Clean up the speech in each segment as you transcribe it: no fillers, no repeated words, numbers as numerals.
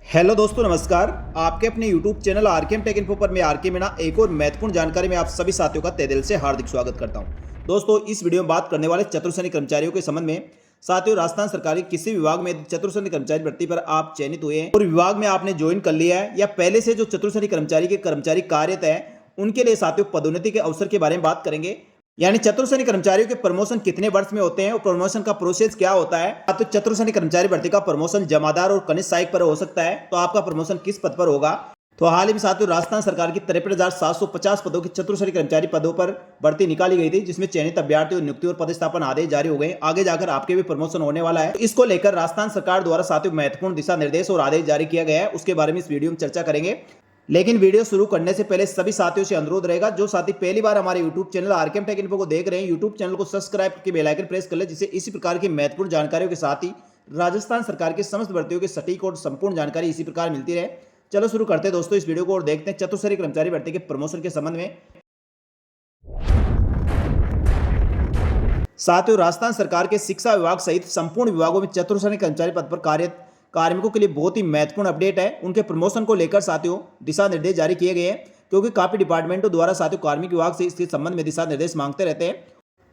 Hello दोस्तों, नमस्कार। आपके अपने YouTube channel RKM take info पर मैं आरके मीणा एक और महत्वपूर्ण जानकारी में आप सभी साथियों का तहे दिल से हार्दिक स्वागत करता हूं। दोस्तों, इस वीडियो में बात करने वाले चतुर्श्रेणी कर्मचारियों के संबंध में। साथियों, राजस्थान सरकार के किसी विभाग में चतुर्श्रेणी कर्मचारी भर्ती पर आप चयनित हुए हैं और विभाग में आपने ज्वाइन कर लिया है या पहले से जो चतुर्श्रेणी कर्मचारी कार्यरत है, उनके लिए साथियों पदोन्नति के अवसर के बारे में बात करेंगे। यानी चतुर्श्रेणी कर्मचारियों के प्रमोशन कितने वर्ष में होते हैं और प्रमोशन का प्रोसेस क्या होता है। तो चतुर्श्रेणी कर्मचारी भर्ती का प्रमोशन जमादार और कनिष्ठ सहायक पर हो सकता है, तो आपका प्रमोशन किस पद पर होगा। तो हाल ही में साथियों राजस्थान सरकार की 53,750 पदों की चतुर्श्रेणी कर्मचारी पदों पर भर्ती निकाली गई थी, जिसमें चयनित अभ्यर्थियों नियुक्ति और पदस्थापन आदेश जारी हो गए। आगे जाकर आपके भी प्रमोशन होने वाला है। इसको लेकर राजस्थान सरकार द्वारा साथियों महत्वपूर्ण दिशा निर्देश और आदेश जारी किया गया है, उसके बारे में इस वीडियो में चर्चा करेंगे। लेकिन वीडियो शुरू करने से पहले सभी साथियों से अनुरोध रहेगा, जो साथी पहली बार हमारे YouTube channel RKM take info को देख रहे हैं, YouTube चैनल को सब्सक्राइब करके बेल आइकन प्रेस कर ले, जिससे इसी प्रकार की महत्वपूर्ण जानकारियों के साथ ही राजस्थान सरकार की समस्त भर्तियों की सटीक और संपूर्ण जानकारी इसी प्रकार मिलती रहे। चलो शुरू करते हैं दोस्तों इस वीडियो को और देखते हैं चतुर्श्रेणी कर्मचारी भर्ती के प्रमोशन के संबंध में। साथियों, राजस्थान सरकार के शिक्षा विभाग सहित संपूर्ण विभागों में चतुर्श्रेणी कर्मचारी पद पर कार्यरत कार्मिकों के लिए बहुत ही महत्वपूर्ण अपडेट है। उनके प्रमोशन को लेकर साथियों दिशा निर्देश जारी किए गए हैं, क्योंकि काफी डिपार्टमेंटों द्वारा साथियों कार्मिक विभाग से इसके संबंध में दिशा निर्देश मांगते रहते हैं।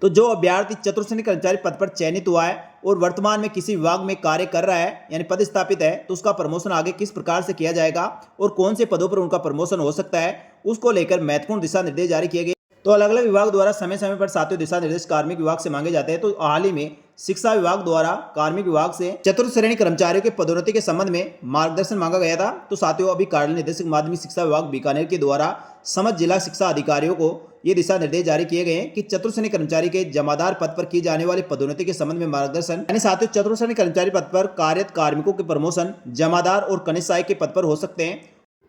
तो जो अभ्यर्थी चतुर्श्रेणी कर्मचारी पद पर चयनित हुआ है और वर्तमान में किसी विभाग में कार्य कर रहा है यानी पदस्थापित है, तो उसका प्रमोशन आगे किस प्रकार से किया जाएगा और कौन से पदों पर उनका प्रमोशन हो सकता है, उसको लेकर महत्वपूर्ण दिशा निर्देश जारी किए गए। तो अलग अलग विभाग द्वारा समय समय पर साथियों दिशा निर्देश कार्मिक विभाग से मांगे जाते हैं। तो हाल ही में शिक्षा विभाग द्वारा कार्मिक विभाग से चतुर्श्रेणी कर्मचारियों के पदोन्नति के संबंध में मार्गदर्शन मांगा गया था। तो साथियों अभी कार्य निदेशक माध्यमिक शिक्षा विभाग बीकानेर के द्वारा समस्त जिला शिक्षा अधिकारियों को ये दिशा निर्देश जारी किए गए हैं कि चतुर्श्रेणी कर्मचारी के जमादार पद पर की जाने वाली पदोन्नति के संबंध में मार्गदर्शन। यानी साथियों चतुर्श्रेणी कर्मचारी पद पर कार्यरत कार्मिकों के प्रमोशन जमादार और कनिष्ठ सहायक के पद पर हो सकते हैं।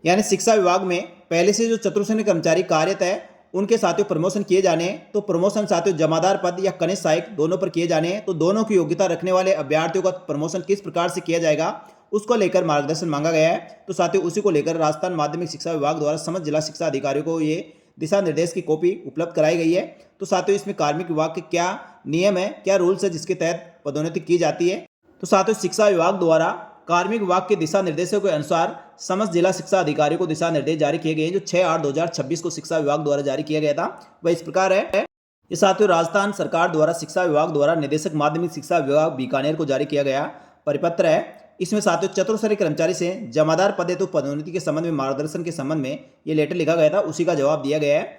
यानी शिक्षा विभाग में पहले से जो चतुर्श्रेणी कर्मचारी कार्यरत है, उनके साथियों प्रमोशन किए जाने हैं, तो प्रमोशन साथियों जमादार पद या कनिष्ठ सहायक दोनों पर किए जाने हैं। तो दोनों की योग्यता रखने वाले अभ्यर्थियों का प्रमोशन किस प्रकार से किया जाएगा, उसको लेकर मार्गदर्शन मांगा गया है। तो साथियों उसी को लेकर राजस्थान माध्यमिक शिक्षा विभाग द्वारा समस्त जिला शिक्षा अधिकारियों को ये दिशा निर्देश की कॉपी उपलब्ध कराई गई है। तो साथियों इसमें कार्मिक विभाग के क्या नियम है, क्या रूल्स है जिसके तहत पदोन्नति की जाती है। तो साथियों शिक्षा विभाग द्वारा कार्मिक विभाग के दिशा निर्देशों के अनुसार समस्त जिला शिक्षा अधिकारियों को दिशा निर्देश जारी किए गए हैं, जो 6/8/2026 को शिक्षा विभाग द्वारा जारी किया गया था। वह इस प्रकार है। ये साथियों राजस्थान सरकार द्वारा शिक्षा विभाग द्वारा निदेशक माध्यमिक शिक्षा विभाग बीकानेर को जारी किया गया परिपत्र है। इसमें साथियों चतुर्श्रेणी कर्मचारी से जमादार पद हेतु पदोन्नति के संबंध में मार्गदर्शन के संबंध में ये लेटर लिखा गया था, उसी का जवाब दिया गया है।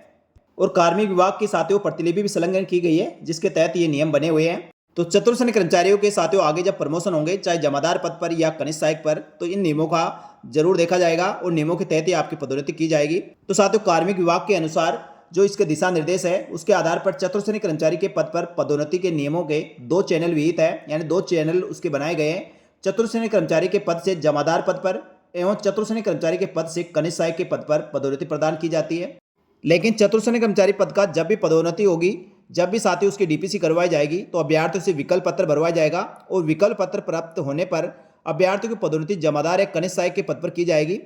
और कार्मिक विभाग के साथियों प्रतिलिपि भी संलग्न की गई है, जिसके तहत ये नियम बने हुए हैं। तो चतुर्श्रेणी कर्मचारियों के साथियों आगे जब प्रमोशन होंगे, चाहे जमादार पद पर या कनिष्ठ सहायक पर, तो इन नियमों का जरूर देखा जाएगा और नियमों के तहत ही आपकी पदोन्नति की जाएगी। तो साथियों कार्मिक विभाग के अनुसार जो इसके दिशा निर्देश है, उसके आधार पर चतुर्श्रेणी कर्मचारी के पद पर पदोन्नति के नियमों के 2 चैनल विहित है, यानी 2 चैनल उसके बनाए गए हैं। चतुर्श्रेणी कर्मचारी के पद से जमादार पद पर एवं चतुर्श्रेणी कर्मचारी के पद से कनिष्ठ सहायक के पद पर पदोन्नति प्रदान की जाती है। लेकिन चतुर्श्रेणी कर्मचारी पद का जब भी पदोन्नति होगी, जब भी साथियों उसकी डीपीसी करवाई जाएगी, तो अभ्यर्थियों से विकल्प पत्र भरवाया जाएगा और विकल्प पत्र प्राप्त होने पर अभ्यर्थियों की पदोन्नति जमादार या कनिष्ठ सहायक के पद पर की जाएगी।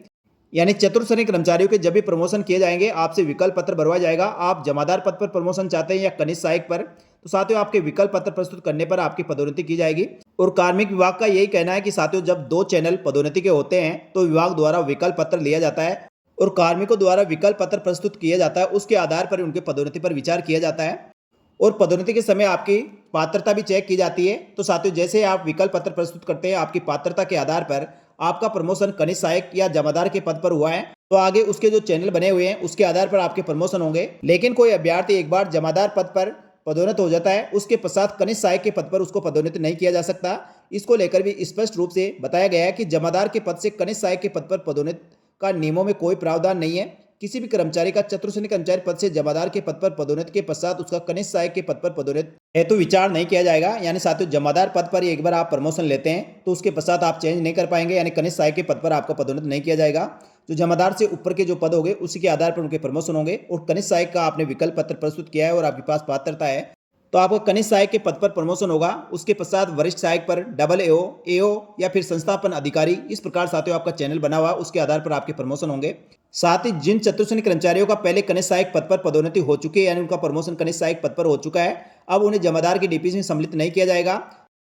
यानी चतुर्श्रेणी कर्मचारियों के जब भी प्रमोशन किए जाएंगे, आपसे विकल्प पत्र भरवाया जाएगा। आप जमादार पद पर प्रमोशन चाहते हैं या कनिष्ठ सहायक पर, तो साथियों आपके विकल्प पत्र प्रस्तुत करने पर आपकी पदोन्नति की जाएगी। और कार्मिक विभाग का यही कहना है कि साथियों जब 2 चैनल पदोन्नति के होते हैं, तो विभाग द्वारा विकल्प पत्र लिया जाता है और कार्मिकों द्वारा विकल्प पत्र प्रस्तुत किया जाता है। उसके आधार पर उनके पदोन्नति पर विचार किया जाता है और पदोन्नति के समय आपकी पात्रता भी चेक की जाती है। तो साथियों जैसे आप विकल्प पत्र प्रस्तुत करते हैं, आपकी पात्रता के आधार पर आपका प्रमोशन कनिष्ठ सहायक या जमादार के पद पर हुआ है, तो आगे उसके जो चैनल बने हुए हैं उसके आधार पर आपके प्रमोशन होंगे। लेकिन कोई अभ्यर्थी एक बार जमादार पद पर पदोन्नत हो जाता है, उसके पश्चात कनिष्ठ सहायक के पद पर उसको पदोन्नत नहीं किया जा सकता। इसको लेकर भी स्पष्ट रूप से बताया गया है कि जमादार के पद से कनिष्ठ सहायक के पद पर पदोन्नत का नियमों में कोई प्रावधान नहीं है। किसी भी कर्मचारी का चतुर्श्रेणी कर्मचारी पद से जमादार के पद पर पदोन्नति के पश्चात उसका कनिष्ठ सहायक के पद पर पदोन्नति हेतु विचार नहीं किया जाएगा। यानी साथियों जमादार पद पर एक बार आप प्रमोशन लेते हैं, तो उसके पश्चात आप चेंज नहीं कर पाएंगे, यानी कनिष्ठ सहायक के पद पर आपका पदोन्नति नहीं किया जाएगा। जो जमादार से ऊपर के जो पद होंगे उसी के आधार पर उनके प्रमोशन होंगे। और कनिष्ठ सहायक का आपने विकल्प पत्र प्रस्तुत किया है और आपके पास पात्रता है, तो आपको कनिष्ठ सहायक के पद पर प्रमोशन होगा। उसके पश्चात वरिष्ठ सहायक पर AA, AO या फिर संस्थापन अधिकारी, इस प्रकार साथियों आपका चैनल बना हुआ, उसके आधार पर आपके प्रमोशन होंगे। साथ ही जिन चतुर्श्रेणी कर्मचारियों का पहले कनिष्ठ सहायक पद पर पदोन्नति हो चुकी है, यानी उनका प्रमोशन कनिष्ठ सहायक पद पर हो चुका है, अब उन्हें जमादार की डीपीसी में सम्मिलित नहीं किया जाएगा।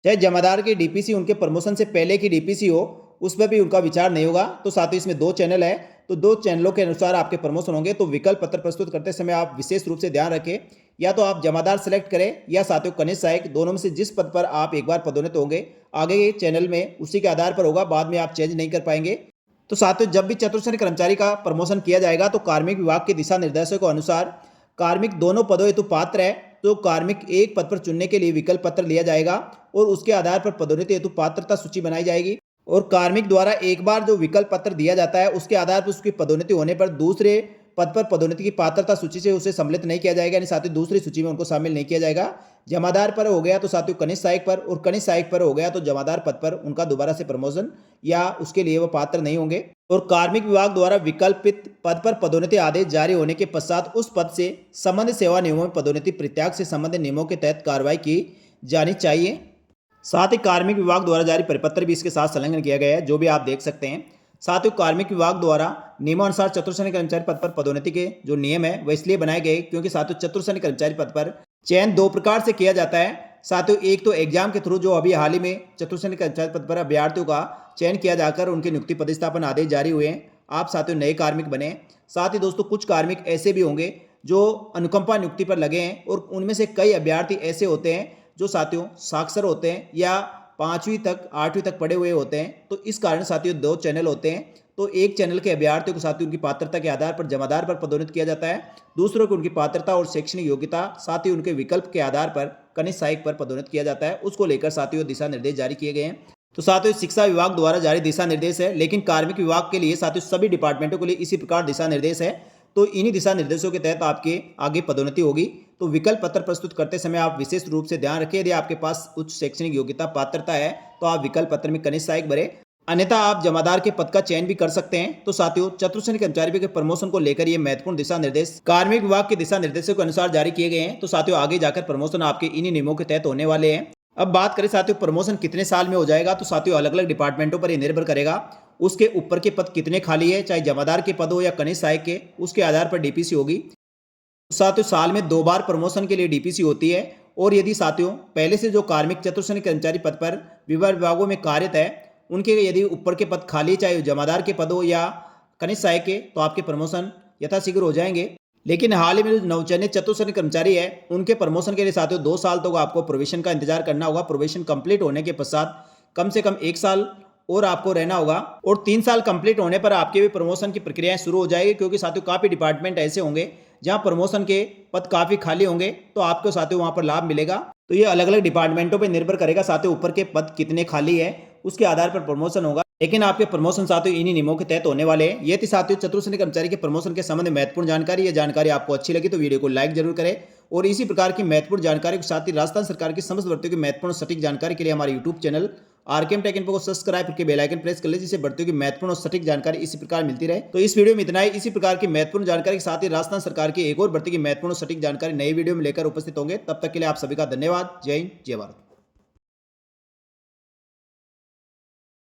चाहे जमादार की डीपीसी उनके प्रमोशन से पहले की डीपीसी हो, उस पर भी उनका विचार नहीं होगा। तो साथ ही इसमें 2 चैनल है, तो 2 चैनलों के अनुसार आपके प्रमोशन होंगे। तो विकल्प पत्र प्रस्तुत करते समय आप विशेष रूप से ध्यान रखें, या तो आप जमादार सेलेक्ट करें या साथियों कनिष्ठ सहायक, दोनों में से जिस पद पर आप एक बार पदोन्नत होंगे आगे के चैनल में उसी के आधार पर होगा, बाद में आप चेंज नहीं कर पाएंगे। तो साथियों जब भी चतुर्थ कर्मचारी का प्रमोशन किया जाएगा तो कार्मिक विभाग के दिशा निर्देशों के अनुसार कार्मिक दोनों पदों हेतु पात्र है तो कार्मिक एक पद पर चुनने के लिए विकल्प पत्र लिया जाएगा और उसके आधार पर पदोन्नति हेतु पात्रता सूची बनाई जाएगी। और कार्मिक द्वारा एक बार जो विकल्प पत्र दिया जाता है उसके आधार पर उसकी पदोन्नति होने पर दूसरे पद पर पदोन्नति की पात्रता सूची से उसे सम्मिलित नहीं किया जाएगा, यानी साथ ही दूसरी सूची में उनको शामिल नहीं किया जाएगा। जमादार पर हो गया तो साथियों कनिष्ठ सहायक पर, और कनिष्ठ सहायक पर हो गया तो जमादार पद पर उनका दोबारा से प्रमोशन या उसके लिए वो पात्र नहीं होंगे। और कार्मिक विभाग द्वारा विकल्पित पद पर पदोन्नति आदेश जारी होने के पश्चात उस पद से संबंधित सेवा नियमों में पदोन्नति प्रत्याग से संबंधित नियमों के तहत कार्रवाई की जानी चाहिए। साथ ही कार्मिक विभाग द्वारा जारी परिपत्र भी इसके साथ संलग्न किया गया है, जो भी आप देख सकते हैं। साथ ही कार्मिक विभाग द्वारा नियमानुसार चतुर्थ कर्मचारी पद पर पदोन्नति के जो नियम है वह इसलिए बनाए गए क्योंकि साथियों चतुर्थ कर्मचारी पद पर चयन 2 प्रकार से किया जाता है। साथियों एक तो एग्जाम के थ्रू, जो अभी हाल ही में चतुर्थ कर्मचारी पद पर अभ्यर्थियों का चयन किया जाकर उनकी नियुक्ति पदस्थापन आदेश जारी हुए हैं, आप साथियों नए कार्मिक बने। साथ ही दोस्तों कुछ कार्मिक ऐसे भी होंगे जो अनुकंपा नियुक्ति पर लगे हैं और उनमें से कई अभ्यर्थी ऐसे होते हैं जो साथियों साक्षर होते हैं या 5वीं तक 8वीं तक पढ़े हुए होते हैं। तो इस कारण साथियों 2 चैनल होते हैं, तो एक चैनल के अभ्यर्थियों को साथियों उनकी पात्रता के आधार पर जमादार पर पदोन्नत किया जाता है, दूसरों को उनकी पात्रता और शैक्षणिक योग्यता साथ ही उनके विकल्प के आधार पर कनिष्ठ सहायक पर पदोन्नत किया जाता है। उसको लेकर साथियों दिशा निर्देश जारी किए गए हैं। तो साथियों शिक्षा विभाग द्वारा जारी दिशा निर्देश है, लेकिन कार्मिक विभाग के लिए साथियों सभी डिपार्टमेंटों के लिए इसी प्रकार दिशा निर्देश है। तो इन्हीं दिशा निर्देशों के तहत आपके आगे पदोन्नति होगी। तो विकल्प पत्र प्रस्तुत करते समय आप विशेष रूप से ध्यान रखें, यदि आपके पास उच्च शैक्षणिक योग्यता पात्रता है तो आप विकल्प पत्र में कनिष्ठ सहायक भरें, अन्यथा आप जमादार के पद का चयन भी कर सकते हैं। तो साथियों चतुर्थ कर्मचारी के प्रमोशन को लेकर ये महत्वपूर्ण दिशा निर्देश कार्मिक विभाग के दिशा निर्देशों के अनुसार जारी किए गए हैं। तो साथियों आगे जाकर प्रमोशन आपके इन्हीं नियमों के तहत होने वाले हैं। अब बात करें साथियों प्रमोशन कितने साल में हो जाएगा, तो साथियों अलग अलग डिपार्टमेंटों पर यह निर्भर करेगा। उसके ऊपर के पद कितने खाली है, चाहे जमादार के पद हो या कनिष्ठ सहायक के, उसके आधार पर डीपीसी होगी। साथियों साल में 2 बार प्रमोशन के लिए डीपीसी होती है। और यदि साथियों पहले से जो कार्मिक चतुर्थ कर्मचारी पद पर विभिन्न विभागों में कार्यरत है उनके यदि ऊपर के पद खाली, चाहे जमादार के पद हो या कनिष्ठ सहायक के, तो आपके प्रमोशन यथाशीघ्र हो जाएंगे। लेकिन हाल ही में जो नवचयनित चतुर्थ कर्मचारी है उनके प्रमोशन के लिए साथियों 2 साल तक आपको प्रोबेशन का इंतजार करना होगा। प्रोबेशन कंप्लीट होने के पश्चात कम से कम 1 साल और आपको रहना होगा, और 3 साल कंप्लीट होने पर आपके भी प्रमोशन की प्रक्रियाएं शुरू हो जाएगी। क्योंकि साथियों काफ़ी डिपार्टमेंट ऐसे होंगे जहां प्रमोशन के पद काफ़ी खाली होंगे, तो आपको साथियों वहां पर लाभ मिलेगा। तो ये अलग अलग डिपार्टमेंटों पर निर्भर करेगा साथियों ऊपर के पद कितने खाली है उसके आधार पर प्रमोशन होगा, लेकिन आपके प्रमोशन साथियों इन्हीं नियमों के तहत होने वाले हैं। ये थी साथियों चतुर्थ कर्मचारी के प्रमोशन के संबंध में महत्वपूर्ण जानकारी। ये जानकारी आपको अच्छी लगी तो वीडियो को लाइक जरूर करें, और इसी प्रकार की महत्वपूर्ण जानकारी के साथ ही राजस्थान सरकार की समस्त भर्तियों की महत्वपूर्ण सटीक जानकारी के लिए हमारे YouTube channel RKM take info को सब्सक्राइब करके बेल आइकन प्रेस कर ले, जिससे भर्तियों की महत्वपूर्ण और सटीक जानकारी इसी प्रकार मिलती रहे। तो इस वीडियो में इतना ही। इसी प्रकार की महत्वपूर्ण जानकारी के साथ ही राजस्थान सरकार की एक और भर्ती की महत्वपूर्ण सटीक जानकारी नई वीडियो में लेकर उपस्थित होंगे। तब तक के लिए आप सभी का धन्यवाद। जय हिंद, जय भारत।